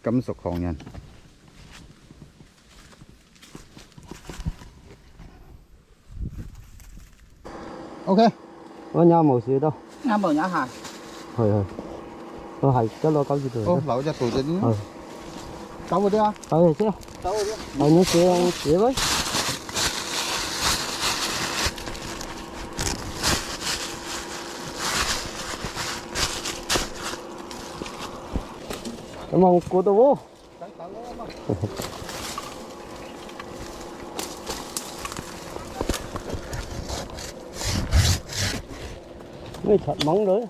cấm sọc hòn nha. Ok. Có nhau một xíu đâu. Nhá mở nhá hả? Rồi. Tôi hay cái lo câu gì rồi. Ô, lẩu cho tủ trên đi. Câu vào đi à? Rồi chứ. Câu vào đi. Những xíu với. Cảm ơn cô tôi vô. Người thật móng đấy.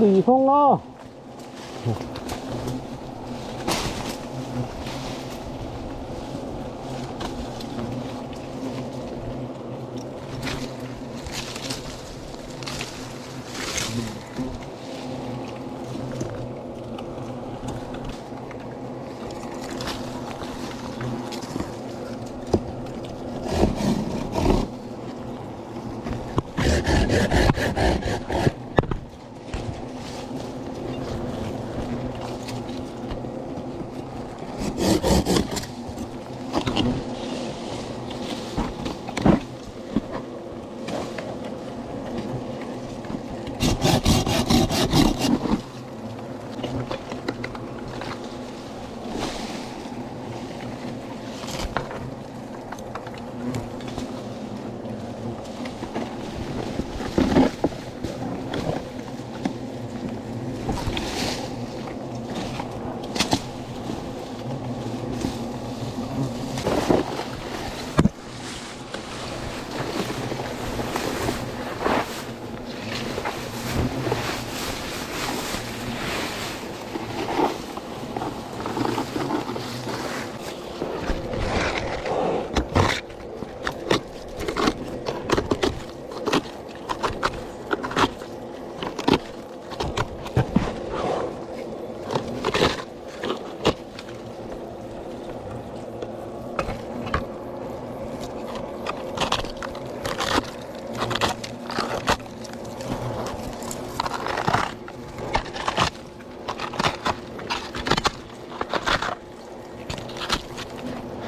Lì không đó.